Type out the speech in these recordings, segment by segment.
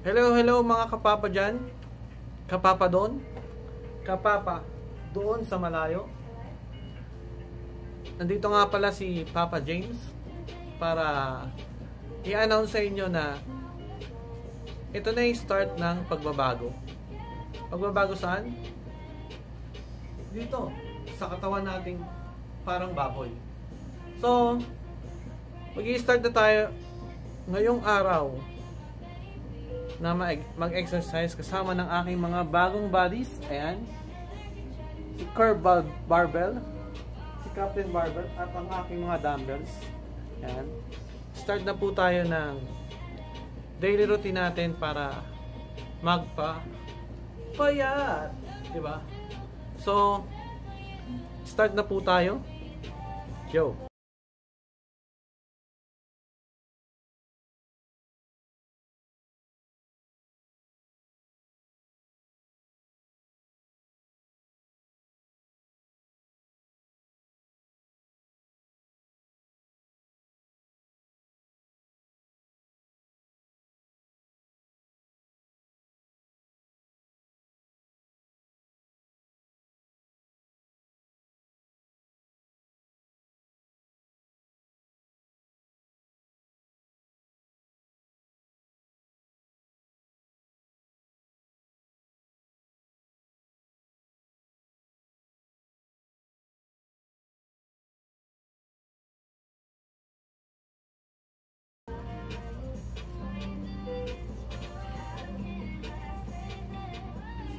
Hello, hello mga kapapa dyan. Kapapa doon. Kapapa doon sa malayo. Nandito nga pala si Papa James para i-announce sa inyo na ito na yung start ng pagbabago. Pagbabago saan? Dito, sa katawan nating parang baboy. So, mag-i-start na tayo ngayong araw na mag-exercise kasama ng aking mga bagong buddies. Ayan, si Curve Barbell, si Captain Barbell, at ang aking mga dumbbells. Ayan, start na po tayo ng daily routine natin para magpapayat, diba? So, start na po tayo. Yo!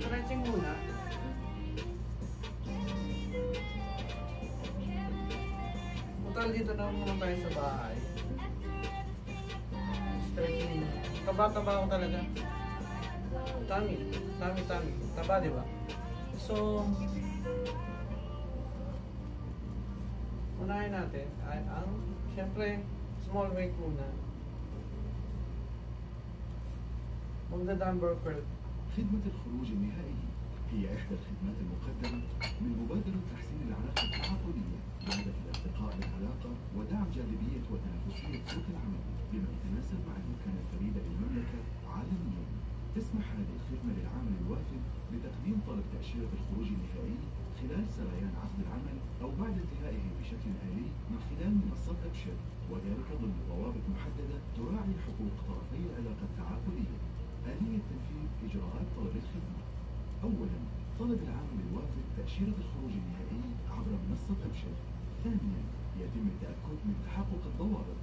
Stretching muna. Total dito na muna tayo sa bahay. Stretching muna. Taba-taba ako talaga. Tummy. Taba, diba? So, unahin natin ay ang, syempre, small weight muna. Magda-dumbbell curl. خدمة الخروج النهائي هي إحدى الخدمات المقدمة من مبادرة تحسين العلاقة التعاقدية بهدف الارتقاء بالعلاقة ودعم جاذبية وتنافسية سوق العمل بما يتناسب مع المكانة الفريدة للمملكة عالميا. تسمح هذه الخدمة للعامل الوافد بتقديم طلب تأشيرة الخروج النهائي خلال سريان عقد العمل أو بعد انتهائه بشكل آلي من خلال منصات أبشر، وذلك ضمن ضوابط محددة تراعي حقوق طرفي العلاقة التعاقدية. آلية تنفيذ إجراءات طلب الخدمة: أولاً، طلب العامل الوافد تأشيرة الخروج النهائي عبر منصة أبشر. ثانياً، يتم التأكد من تحقق الضوابط.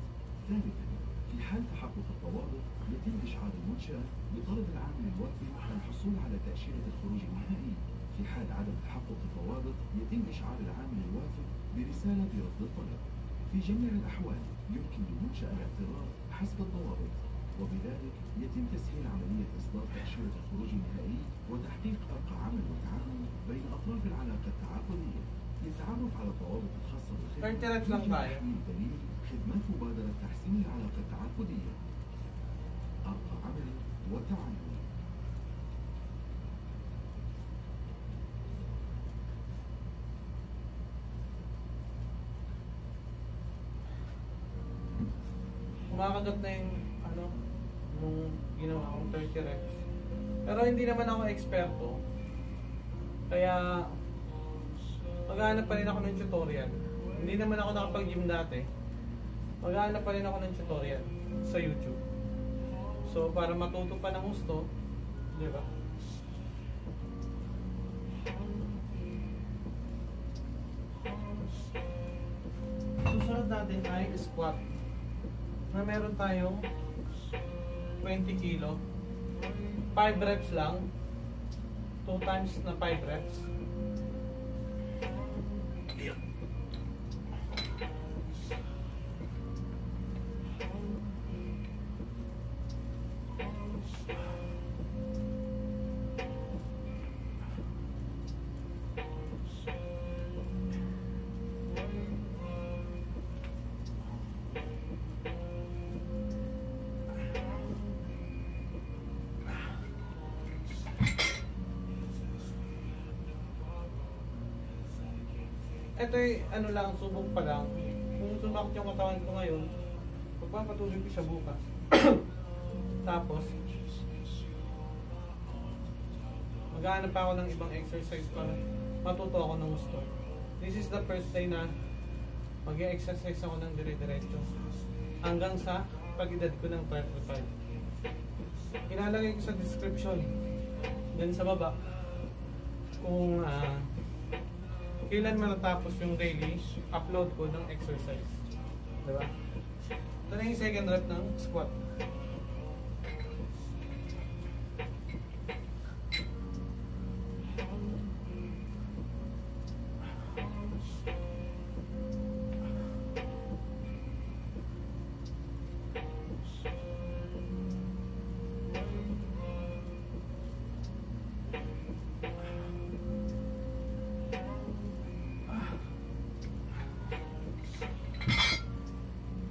ثالثاً، في حال تحقق الضوابط يتم إشعار المنشأة بطلب العامل الوافد الحصول على تأشيرة الخروج النهائي. في حال عدم تحقق الضوابط يتم إشعار العامل الوافد برسالة برفض الطلب. في جميع الأحوال يمكن للمنشأة الاعتراض حسب الضوابط، وبذلك يتم تسهيل عملية إصدار تأشيرة الخروج النهائي وتحقيق أرقى عمل وتعاون بين أطراف العلاقة التعاقدية. للتعرف على الضوابط الخاصة بالخدمة تحميل دليل خدمات مبادرة تحسين العلاقة التعاقدية. أرقى عمل وتعاون. Kumakagat na yung nung ginawa akong 30 reps. Pero hindi naman ako eksperto. Kaya maghahanap pa rin ako ng tutorial. Hindi naman ako nakapag-gym dati. Maghahanap pa rin ako ng tutorial sa YouTube. So para matuto pa ng gusto, di ba? Susunod natin ay squat. Na meron tayong 20 kilo, 5 reps lang, 2 times na 5 reps. Ito'y ano lang, subok pa lang. Kung sumakit yung katawan ko ngayon, pagpapatuloy ko siya bukas. Tapos, Maghahanap pa ako ng ibang exercise para matuto ako ng gusto. This is the first day na mag-exercise ako ng dire-diretso hanggang sa pag-edad ko ng 35. Ilalagay ko sa description then sa baba kung kailan matatapos yung daily upload ko ng exercise. Diba? Ito na yung second rep ng squat.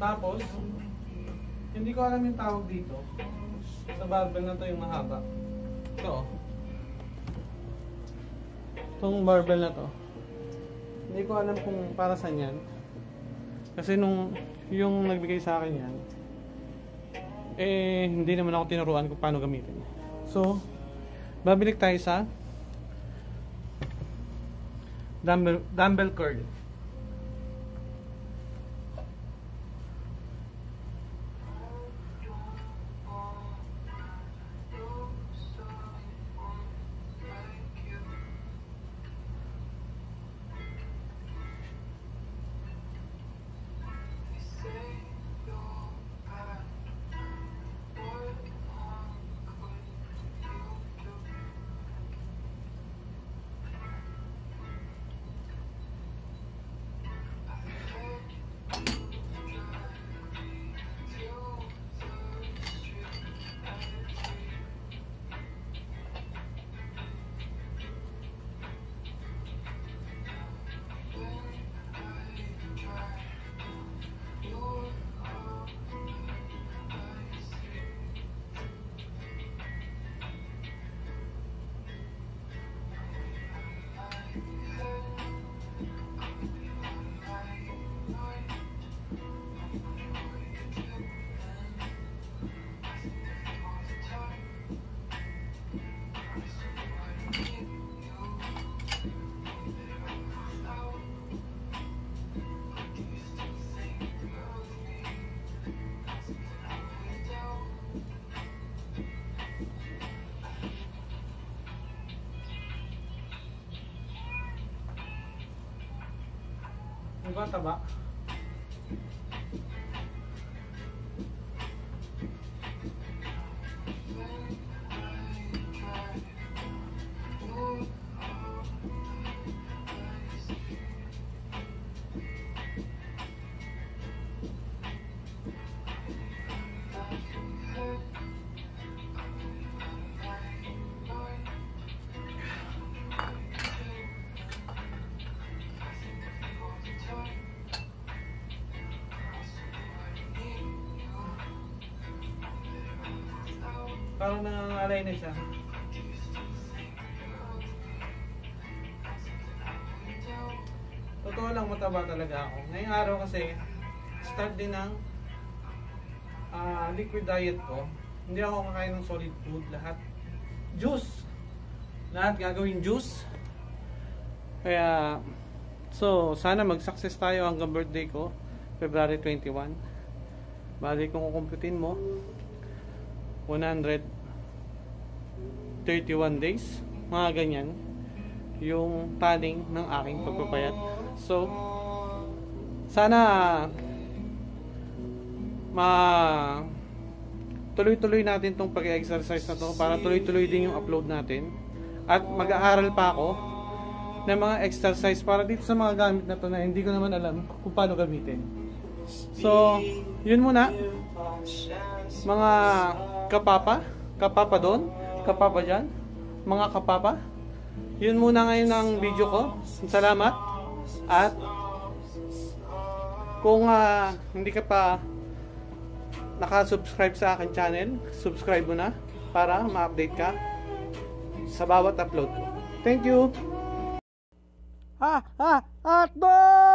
Tapos, hindi ko alam yung tawag dito. Sa barbell na to yung mahaba. Ito. Itong barbell na to. Hindi ko alam kung para saan yan. Kasi nung yung nagbigay sa akin yan, hindi naman ako tinuruan kung paano gamitin. So, babalik tayo sa dumbbell curl. Diba taba? Parang nangangalay na siya. Totoo lang, mataba talaga ako. Ngayong araw kasi, start din ng liquid diet ko. Hindi ako kakain ng solid food. Lahat juice. Lahat gagawin juice. Kaya, so, sana mag-success tayo hanggang birthday ko, February 21. Bali kung kukumputin mo, 131 days, mga ganyan yung planning ng aking pagpapayat. So sana tuloy-tuloy natin tong pag-exercise na to para tuloy-tuloy din yung upload natin, at mag-aaral pa ako ng mga exercise para dito sa mga gamit na to na hindi ko naman alam kung paano gamitin. So yun muna, mga kapapa doon, kapapa dyan, mga kapapa, yun muna ngayon ng video ko. Salamat. At kung hindi ka pa nakasubscribe sa akin channel, subscribe mo na para ma-update ka sa bawat upload ko. Thank you. Hotdog!